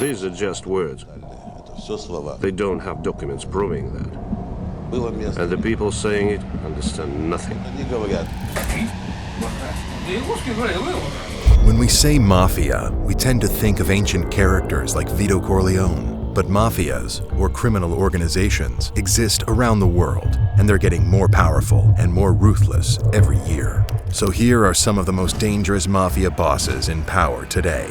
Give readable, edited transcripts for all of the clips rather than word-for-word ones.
These are just words. They don't have documents proving that. And the people saying it understand nothing. When we say mafia, we tend to think of ancient characters like Vito Corleone. But mafias, or criminal organizations, exist around the world, and they're getting more powerful and more ruthless every year. So here are some of the most dangerous mafia bosses in power today.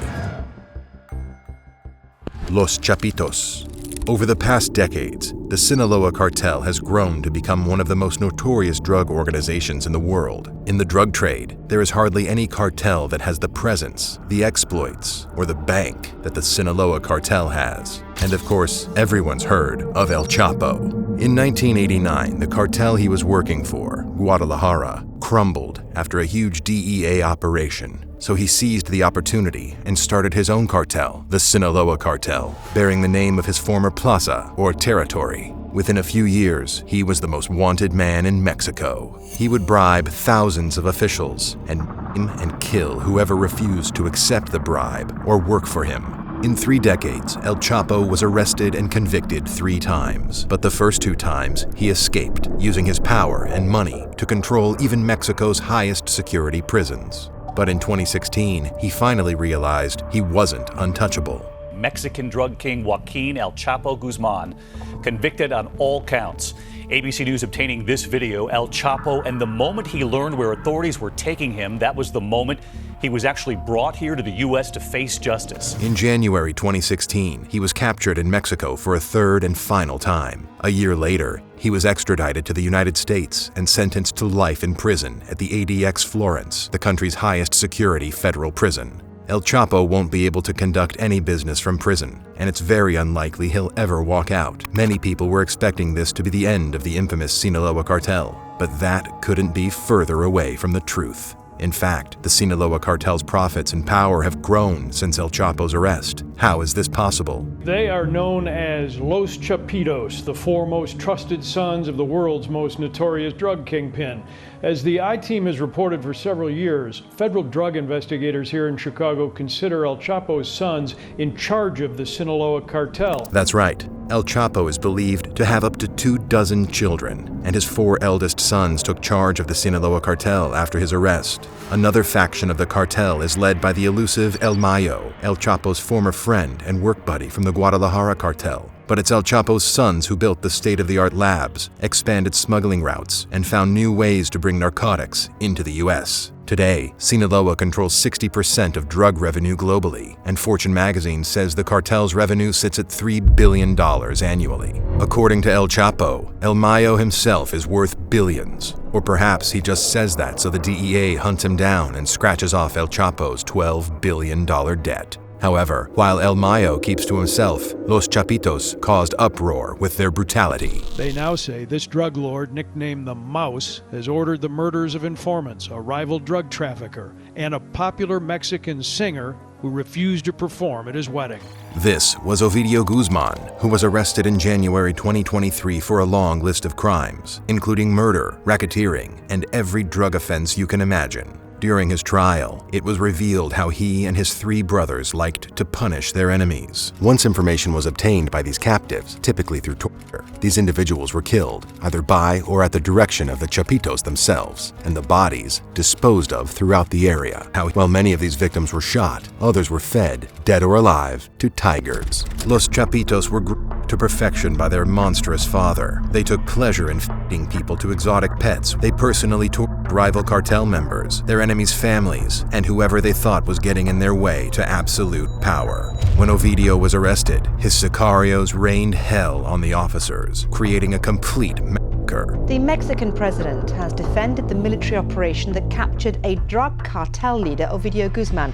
Los Chapitos. Over the past decades, the Sinaloa Cartel has grown to become one of the most notorious drug organizations in the world. In the drug trade, there is hardly any cartel that has the presence, the exploits, or the bank that the Sinaloa Cartel has. And of course, everyone's heard of El Chapo. In 1989, the cartel he was working for, Guadalajara, crumbled after a huge DEA operation. So he seized the opportunity and started his own cartel, the Sinaloa Cartel, bearing the name of his former plaza, or territory. Within a few years, he was the most wanted man in Mexico. He would bribe thousands of officials and kill whoever refused to accept the bribe or work for him. In 3 decades, El Chapo was arrested and convicted 3 times, but the first 2 times he escaped, using his power and money to control even Mexico's highest security prisons. But in 2016, he finally realized he wasn't untouchable. Mexican drug king Joaquin El Chapo Guzman, convicted on all counts. ABC News obtaining this video, El Chapo, and the moment he learned where authorities were taking him, that was the moment he was actually brought here to the U.S. to face justice. In January 2016, he was captured in Mexico for a 3rd and final time. A year later, he was extradited to the United States and sentenced to life in prison at the ADX Florence, the country's highest security federal prison. El Chapo won't be able to conduct any business from prison, and it's very unlikely he'll ever walk out. Many people were expecting this to be the end of the infamous Sinaloa Cartel, but that couldn't be further away from the truth. In fact, the Sinaloa Cartel's profits and power have grown since El Chapo's arrest. How is this possible? They are known as Los Chapitos, the 4 most trusted sons of the world's most notorious drug kingpin. As the I-Team has reported for several years, federal drug investigators here in Chicago consider El Chapo's sons in charge of the Sinaloa Cartel. That's right. El Chapo is believed to have up to 24 children, and his 4 eldest sons took charge of the Sinaloa Cartel after his arrest. Another faction of the cartel is led by the elusive El Mayo, El Chapo's former friend and work buddy from the Guadalajara cartel. But it's El Chapo's sons who built the state-of-the-art labs, expanded smuggling routes, and found new ways to bring narcotics into the U.S. Today, Sinaloa controls 60% of drug revenue globally, and Fortune magazine says the cartel's revenue sits at $3 billion annually. According to El Chapo, El Mayo himself is worth billions. Or perhaps he just says that so the DEA hunts him down and scratches off El Chapo's $12 billion debt. However, while El Mayo keeps to himself, Los Chapitos caused uproar with their brutality. They now say this drug lord, nicknamed the Mouse, has ordered the murders of informants, a rival drug trafficker, and a popular Mexican singer who refused to perform at his wedding. This was Ovidio Guzman, who was arrested in January 2023 for a long list of crimes, including murder, racketeering, and every drug offense you can imagine. During his trial, it was revealed how he and his 3 brothers liked to punish their enemies. Once information was obtained by these captives, typically through torture, these individuals were killed, either by or at the direction of the Chapitos themselves, and the bodies disposed of throughout the area. While many of these victims were shot, others were fed, dead or alive, to tigers. Los Chapitos were groomed to perfection by their monstrous father. They took pleasure in feeding people to exotic pets. They personally tortured rival cartel members, their enemies' families, and whoever they thought was getting in their way to absolute power. When Ovidio was arrested, his sicarios rained hell on the officers, creating a complete massacre. The Mexican president has defended the military operation that captured a drug cartel leader, Ovidio Guzman,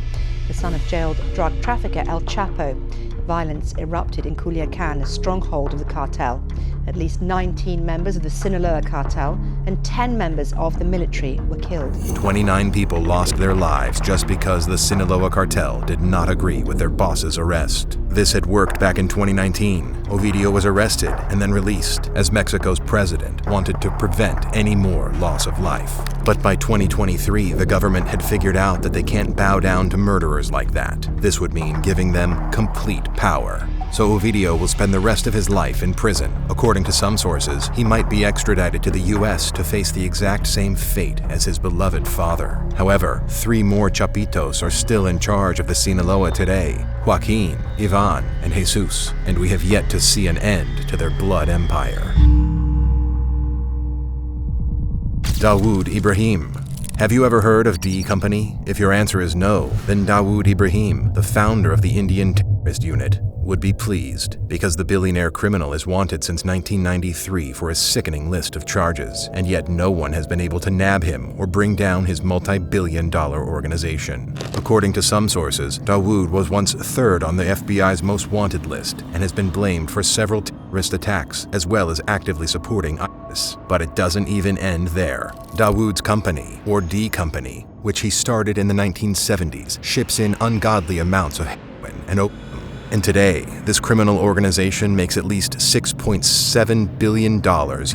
the son of jailed drug trafficker El Chapo. Violence erupted in Culiacan, a stronghold of the cartel. At least 19 members of the Sinaloa Cartel and 10 members of the military were killed. 29 people lost their lives just because the Sinaloa Cartel did not agree with their boss's arrest. This had worked back in 2019. Ovidio was arrested and then released, as Mexico's president wanted to prevent any more loss of life. But by 2023, the government had figured out that they can't bow down to murderers like that. This would mean giving them complete power. So Ovidio will spend the rest of his life in prison. According to some sources, he might be extradited to the US to face the exact same fate as his beloved father. However, 3 more Chapitos are still in charge of the Sinaloa today: Joaquin, Ivan, and Jesus, and we have yet to see an end to their blood empire. Dawood Ibrahim. Have you ever heard of D Company? If your answer is no, then Dawood Ibrahim, the founder of the Indian terrorist unit, would be pleased, because the billionaire criminal is wanted since 1993 for a sickening list of charges, and yet no one has been able to nab him or bring down his multi-billion-dollar organization. According to some sources, Dawood was once 3rd on the FBI's most wanted list and has been blamed for several terrorist attacks, as well as actively supporting ISIS. But it doesn't even end there. Dawood's company, or D Company, which he started in the 1970s, ships in ungodly amounts of heroin and opium. And today, this criminal organization makes at least $6.7 billion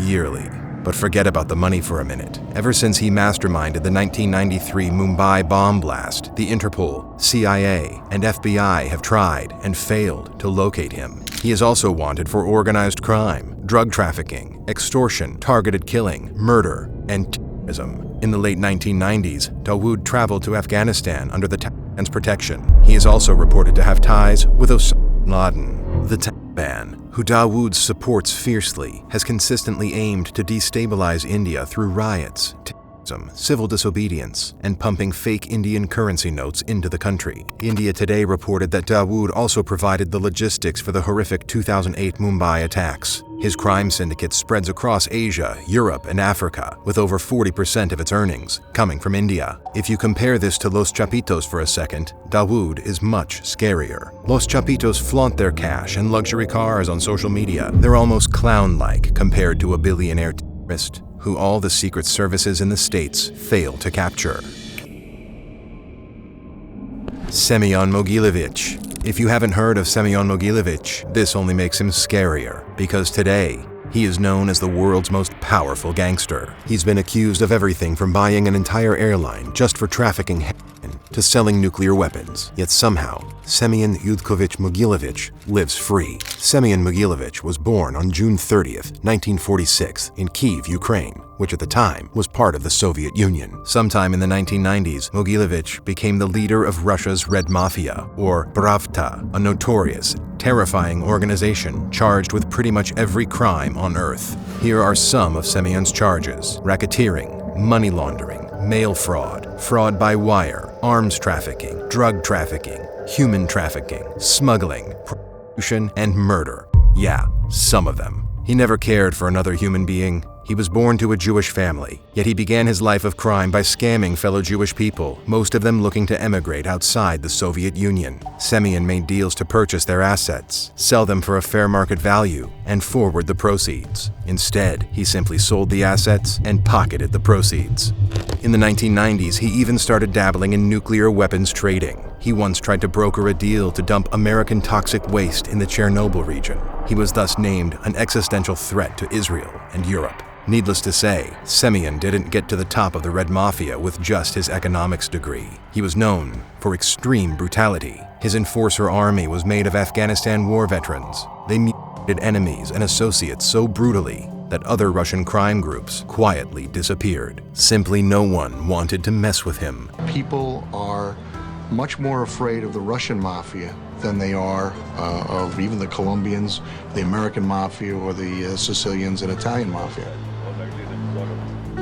yearly. But forget about the money for a minute. Ever since he masterminded the 1993 Mumbai bomb blast, the Interpol, CIA, and FBI have tried and failed to locate him. He is also wanted for organized crime, drug trafficking, extortion, targeted killing, murder, and terrorism. In the late 1990s, Dawood traveled to Afghanistan under the Taliban's protection. He is also reported to have ties with Osama bin Laden. The Taliban, who Dawood supports fiercely, has consistently aimed to destabilize India through riots, terrorism, civil disobedience, and pumping fake Indian currency notes into the country. India Today reported that Dawood also provided the logistics for the horrific 2008 Mumbai attacks. His crime syndicate spreads across Asia, Europe, and Africa, with over 40% of its earnings coming from India. If you compare this to Los Chapitos for a second, Dawood is much scarier. Los Chapitos flaunt their cash and luxury cars on social media. They're almost clown-like compared to a billionaire terrorist who all the secret services in the States fail to capture. Semion Mogilevich. If you haven't heard of Semion Mogilevich, this only makes him scarier, because today, he is known as the world's most powerful gangster. He's been accused of everything from buying an entire airline just for trafficking heroin to selling nuclear weapons. Yet somehow, Semion Yudkovich Mogilevich lives free. Semion Mogilevich was born on June 30th, 1946, in Kyiv, Ukraine, which at the time was part of the Soviet Union. Sometime in the 1990s, Mogilevich became the leader of Russia's Red Mafia, or Bravta, a notorious, terrifying organization charged with pretty much every crime on Earth. Here are some of Semion's charges: racketeering, money laundering, mail fraud, fraud by wire, arms trafficking, drug trafficking, human trafficking, smuggling, prostitution, and murder. Yeah, some of them. He never cared for another human being. He was born to a Jewish family, yet he began his life of crime by scamming fellow Jewish people, most of them looking to emigrate outside the Soviet Union. Semion made deals to purchase their assets, sell them for a fair market value, and forward the proceeds. Instead, he simply sold the assets and pocketed the proceeds. In the 1990s, he even started dabbling in nuclear weapons trading. He once tried to broker a deal to dump American toxic waste in the Chernobyl region. He was thus named an existential threat to Israel and Europe. Needless to say, Semion didn't get to the top of the Red Mafia with just his economics degree. He was known for extreme brutality. His enforcer army was made of Afghanistan war veterans. They mutilated enemies and associates so brutally that other Russian crime groups quietly disappeared. Simply no one wanted to mess with him. People are much more afraid of the Russian mafia than they are of even the Colombians, the American mafia, or the Sicilians and Italian mafia.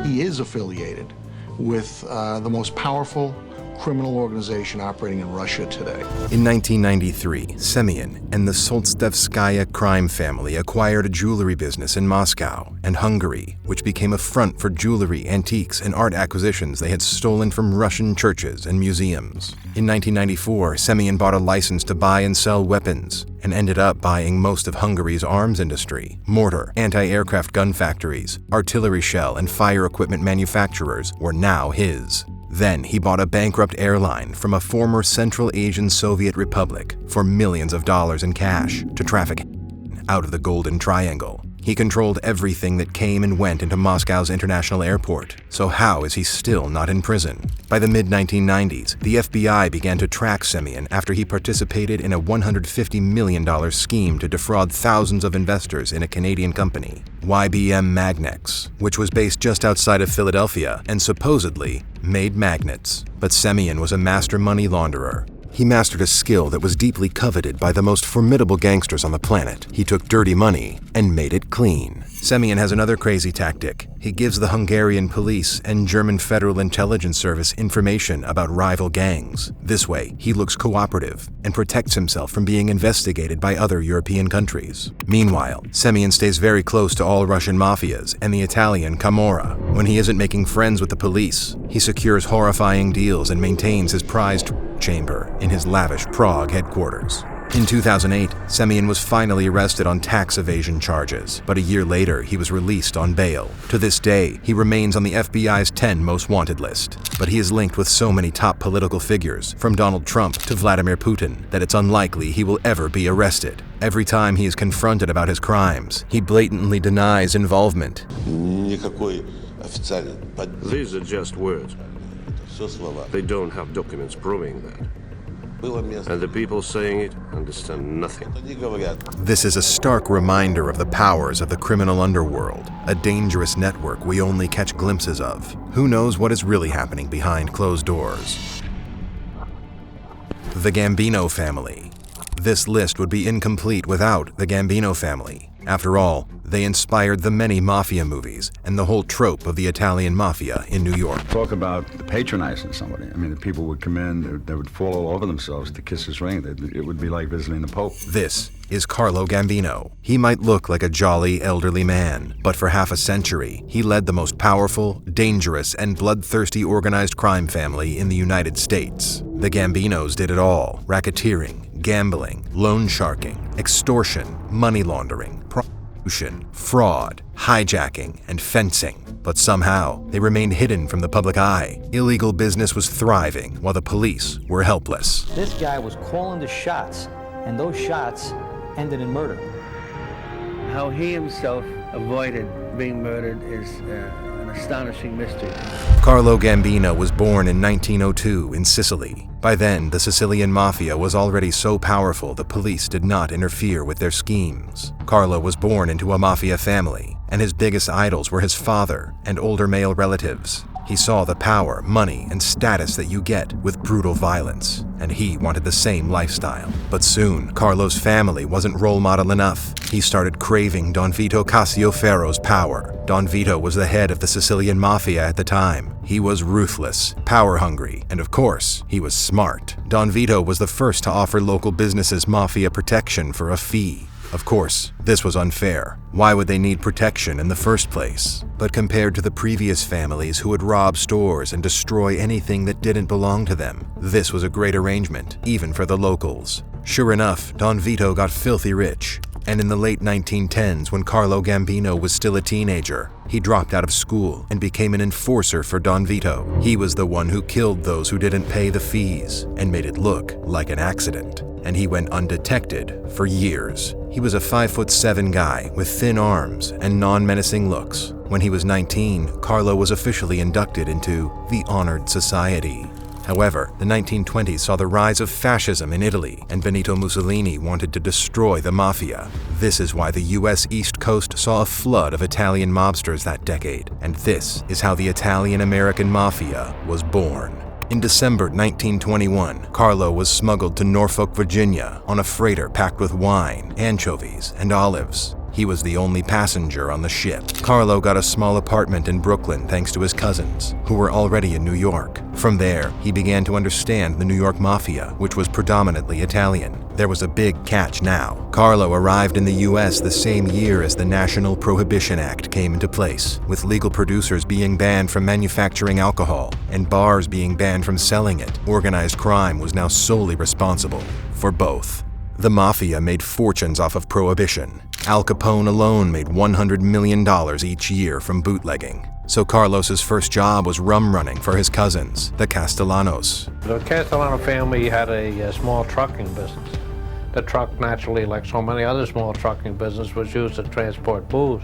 He is affiliated with the most powerful criminal organization operating in Russia today. In 1993, Semion and the Solstevskaya crime family acquired a jewelry business in Moscow and Hungary, which became a front for jewelry, antiques, and art acquisitions they had stolen from Russian churches and museums. In 1994, Semion bought a license to buy and sell weapons and ended up buying most of Hungary's arms industry. Mortar, anti-aircraft gun factories, artillery shell, and fire equipment manufacturers were now his. Then he bought a bankrupt airline from a former Central Asian Soviet republic for millions of dollars in cash to traffic out of the Golden Triangle. He controlled everything that came and went into Moscow's international airport. So how is he still not in prison? By the mid-1990s, the FBI began to track Semion after he participated in a $150 million scheme to defraud thousands of investors in a Canadian company, YBM Magnex, which was based just outside of Philadelphia and supposedly made magnets. But Semion was a master money launderer. He mastered a skill that was deeply coveted by the most formidable gangsters on the planet. He took dirty money and made it clean. Semion has another crazy tactic. He gives the Hungarian police and German Federal Intelligence Service information about rival gangs. This way, he looks cooperative and protects himself from being investigated by other European countries. Meanwhile, Semion stays very close to all Russian mafias and the Italian Camorra. When he isn't making friends with the police, he secures horrifying deals and maintains his prized chamber in his lavish Prague headquarters. In 2008, Semion was finally arrested on tax evasion charges, but a year later he was released on bail. To this day, he remains on the FBI's 10 most wanted list, but he is linked with so many top political figures, from Donald Trump to Vladimir Putin, that it's unlikely he will ever be arrested. Every time he is confronted about his crimes, he blatantly denies involvement. These are just words. They don't have documents proving that. And the people saying it understand nothing. This is a stark reminder of the powers of the criminal underworld, a dangerous network we only catch glimpses of. Who knows what is really happening behind closed doors? The Gambino family. This list would be incomplete without the Gambino family. After all, they inspired the many Mafia movies and the whole trope of the Italian Mafia in New York. Talk about patronizing somebody. I mean, the people would come in, they would fall all over themselves to kiss his ring. It would be like visiting the Pope. This is Carlo Gambino. He might look like a jolly, elderly man, but for half a century, he led the most powerful, dangerous, and bloodthirsty organized crime family in the United States. The Gambinos did it all: racketeering, gambling, loan sharking, extortion, money laundering, prostitution, fraud, hijacking, and fencing. But somehow, they remained hidden from the public eye. Illegal business was thriving while the police were helpless. This guy was calling the shots, and those shots ended in murder. How he himself avoided being murdered is an astonishing mystery. Carlo Gambino was born in 1902 in Sicily. By then, the Sicilian Mafia was already so powerful the police did not interfere with their schemes. Carlo was born into a Mafia family, and his biggest idols were his father and older male relatives. He saw the power, money, and status that you get with brutal violence, and he wanted the same lifestyle. But soon, Carlo's family wasn't role model enough. He started craving Don Vito Cascioferro's power. Don Vito was the head of the Sicilian Mafia at the time. He was ruthless, power-hungry, and of course, he was smart. Don Vito was the first to offer local businesses Mafia protection for a fee. Of course, this was unfair. Why would they need protection in the first place? But compared to the previous families who would rob stores and destroy anything that didn't belong to them, this was a great arrangement, even for the locals. Sure enough, Don Vito got filthy rich. And in the late 1910s, when Carlo Gambino was still a teenager, he dropped out of school and became an enforcer for Don Vito. He was the one who killed those who didn't pay the fees and made it look like an accident. And he went undetected for years. He was a 5'7" guy with thin arms and non-menacing looks. When he was 19, Carlo was officially inducted into the Honored Society. However, the 1920s saw the rise of fascism in Italy, and Benito Mussolini wanted to destroy the Mafia. This is why the US East Coast saw a flood of Italian mobsters that decade, and this is how the Italian-American Mafia was born. In December 1921, Carlo was smuggled to Norfolk, Virginia on a freighter packed with wine, anchovies, and olives. He was the only passenger on the ship. Carlo got a small apartment in Brooklyn thanks to his cousins, who were already in New York. From there, he began to understand the New York Mafia, which was predominantly Italian. There was a big catch now. Carlo arrived in the US the same year as the National Prohibition Act came into place, with legal producers being banned from manufacturing alcohol and bars being banned from selling it. Organized crime was now solely responsible for both. The Mafia made fortunes off of prohibition. Al Capone alone made $100 million each year from bootlegging. So Carlos's first job was rum running for his cousins, the Castellanos. The Castellano family had a small trucking business. The truck, naturally, like so many other small trucking business, was used to transport booze.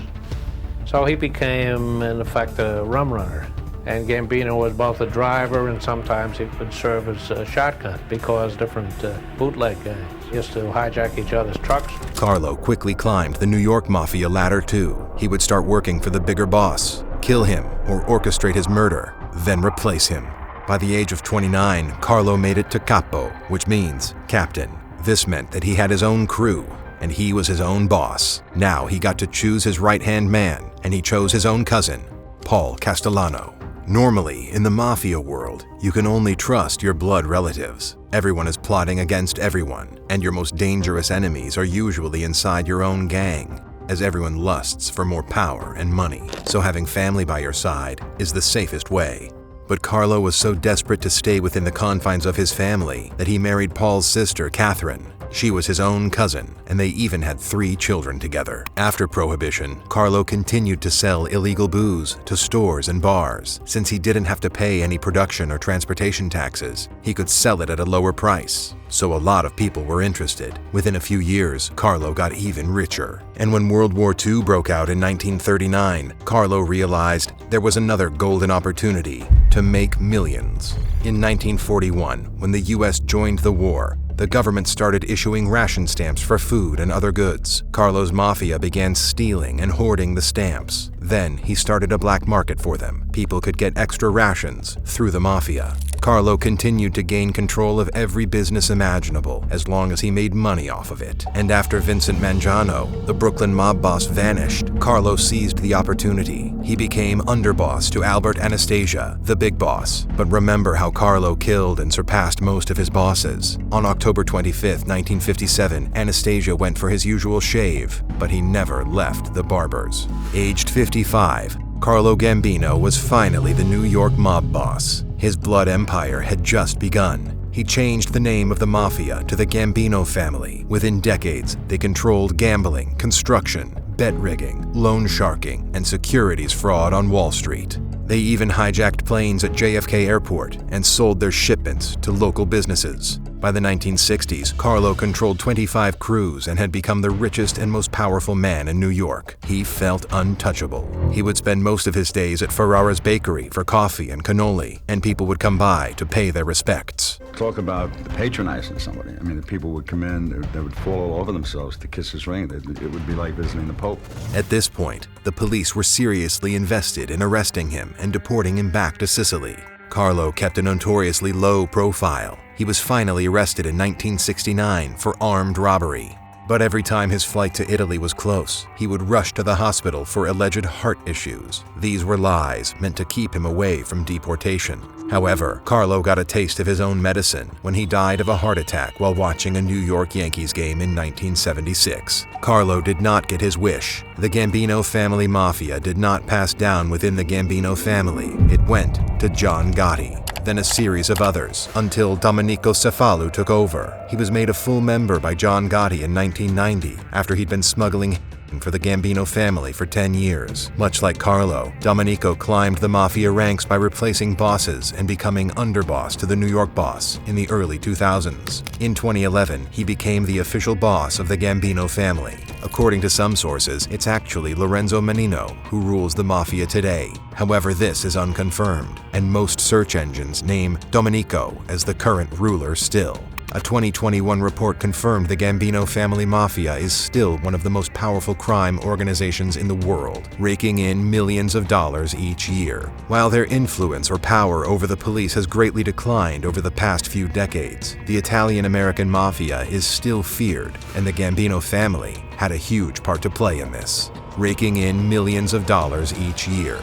So he became, in effect, a rum runner. And Gambino was both a driver and sometimes he would serve as a shotgun because different bootleg gangs used to hijack each other's trucks. Carlo quickly climbed the New York Mafia ladder too. He would start working for the bigger boss, kill him or orchestrate his murder, then replace him. By the age of 29, Carlo made it to capo, which means captain. This meant that he had his own crew, and he was his own boss. Now he got to choose his right-hand man, and he chose his own cousin, Paul Castellano. Normally, in the mafia world, you can only trust your blood relatives. Everyone is plotting against everyone, and your most dangerous enemies are usually inside your own gang, as everyone lusts for more power and money. So having family by your side is the safest way. But Carlo was so desperate to stay within the confines of his family that he married Paul's sister, Catherine. She was his own cousin, and they even had 3 children together. After Prohibition, Carlo continued to sell illegal booze to stores and bars. Since he didn't have to pay any production or transportation taxes, he could sell it at a lower price. So a lot of people were interested. Within a few years, Carlo got even richer. And when World War II broke out in 1939, Carlo realized there was another golden opportunity to make millions. In 1941, when the US joined the war, the government started issuing ration stamps for food and other goods. Carlo's mafia began stealing and hoarding the stamps. Then he started a black market for them. People could get extra rations through the mafia. Carlo continued to gain control of every business imaginable as long as he made money off of it. And after Vincent Mangiano, the Brooklyn mob boss, vanished, Carlo seized the opportunity. He became underboss to Albert Anastasia, the big boss. But remember how Carlo killed and surpassed most of his bosses. On October 25, 1957, Anastasia went for his usual shave, but he never left the barbers. Aged 55, Carlo Gambino was finally the New York mob boss. His blood empire had just begun. He changed the name of the mafia to the Gambino family. Within decades, they controlled gambling, construction, bet rigging, loan sharking, and securities fraud on Wall Street. They even hijacked planes at JFK Airport and sold their shipments to local businesses. By the 1960s, Carlo controlled 25 crews and had become the richest and most powerful man in New York. He felt untouchable. He would spend most of his days at Ferrara's bakery for coffee and cannoli, and people would come by to pay their respects. Talk about patronizing somebody. I mean, the people would come in, they would fall all over themselves to kiss his ring. It would be like visiting the Pope. At this point, the police were seriously invested in arresting him and deporting him back to Sicily. Carlo kept a notoriously low profile. He was finally arrested in 1969 for armed robbery. But every time his flight to Italy was close, he would rush to the hospital for alleged heart issues. These were lies meant to keep him away from deportation. However, Carlo got a taste of his own medicine when he died of a heart attack while watching a New York Yankees game in 1976. Carlo did not get his wish. The Gambino family mafia did not pass down within the Gambino family. It went to John Gotti, then a series of others, until Domenico Cefalu took over. He was made a full member by John Gotti in 1990, after he'd been smuggling for the Gambino family for 10 years. Much like Carlo, Domenico climbed the mafia ranks by replacing bosses and becoming underboss to the New York boss in the early 2000s. In 2011, he became the official boss of the Gambino family. According to some sources, it's actually Lorenzo Menino who rules the mafia today. However, this is unconfirmed, and most search engines name Domenico as the current ruler still. A 2021 report confirmed the Gambino family mafia is still one of the most powerful crime organizations in the world, raking in millions of dollars each year. While their influence or power over the police has greatly declined over the past few decades, the Italian-American mafia is still feared, and the Gambino family had a huge part to play in this, raking in millions of dollars each year.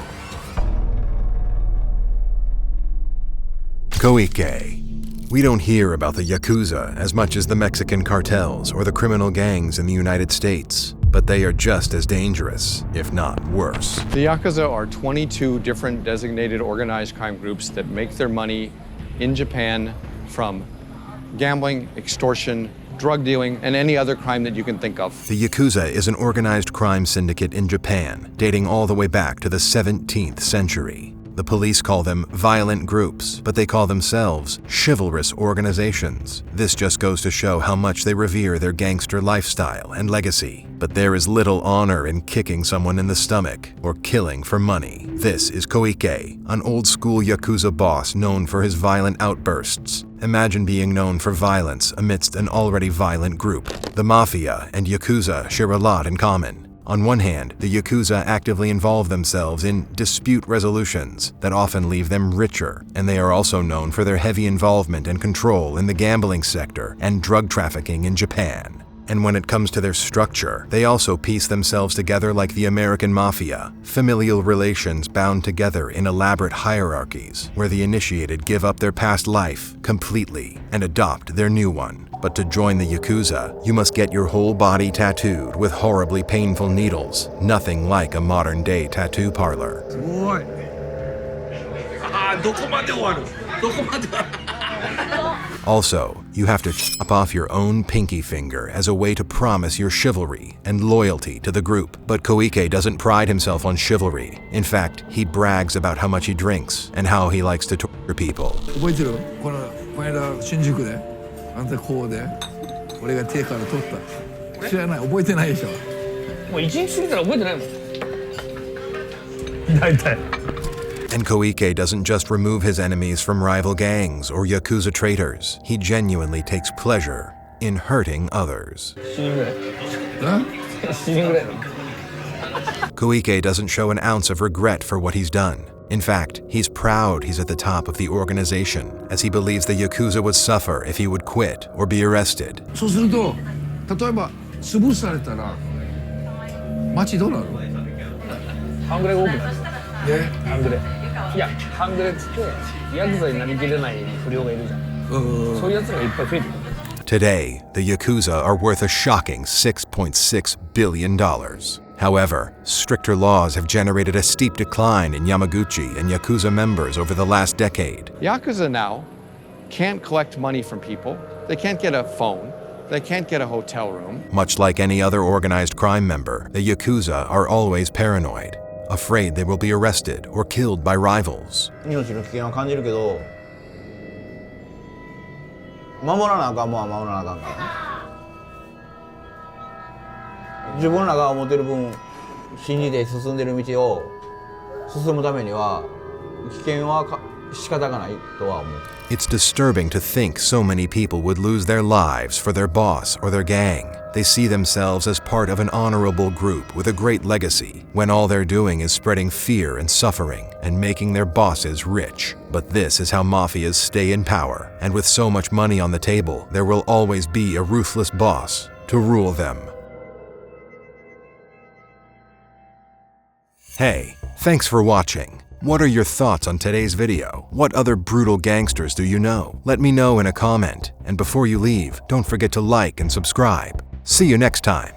Koike. We don't hear about the Yakuza as much as the Mexican cartels or the criminal gangs in the United States, but they are just as dangerous, if not worse. The Yakuza are 22 different designated organized crime groups that make their money in Japan from gambling, extortion, drug dealing, and any other crime that you can think of. The Yakuza is an organized crime syndicate in Japan, dating all the way back to the 17th century. The police call them violent groups, but they call themselves chivalrous organizations. This just goes to show how much they revere their gangster lifestyle and legacy. But there is little honor in kicking someone in the stomach or killing for money. This is Koike, an old-school Yakuza boss known for his violent outbursts. Imagine being known for violence amidst an already violent group. The Mafia and Yakuza share a lot in common. On one hand, the Yakuza actively involve themselves in dispute resolutions that often leave them richer, and they are also known for their heavy involvement and control in the gambling sector and drug trafficking in Japan. And when it comes to their structure, they also piece themselves together like the American Mafia, familial relations bound together in elaborate hierarchies, where the initiated give up their past life completely and adopt their new one. But to join the Yakuza, you must get your whole body tattooed with horribly painful needles, nothing like a modern-day tattoo parlor. Also, you have to chop off your own pinky finger as a way to promise your chivalry and loyalty to the group. But Koike doesn't pride himself on chivalry. In fact, he brags about how much he drinks and how he likes to torture people. And Koike doesn't just remove his enemies from rival gangs or Yakuza traitors. He genuinely takes pleasure in hurting others. Koike doesn't show an ounce of regret for what he's done. In fact, he's proud he's at the top of the organization, as he believes the Yakuza would suffer if he would quit or be arrested. Today, the Yakuza are worth a shocking $6.6 billion. However, stricter laws have generated a steep decline in Yamaguchi and Yakuza members over the last decade. Yakuza now can't collect money from people. They can't get a phone. They can't get a hotel room. Much like any other organized crime member, the Yakuza are always paranoid, afraid they will be arrested or killed by rivals. It's disturbing to think so many people would lose their lives for their boss or their gang. They see themselves as part of an honorable group with a great legacy, when all they're doing is spreading fear and suffering and making their bosses rich. But this is how mafias stay in power, and with so much money on the table, there will always be a ruthless boss to rule them. Hey, thanks for watching. What are your thoughts on today's video? What other brutal gangsters do you know? Let me know in a comment. And before you leave, don't forget to like and subscribe. See you next time.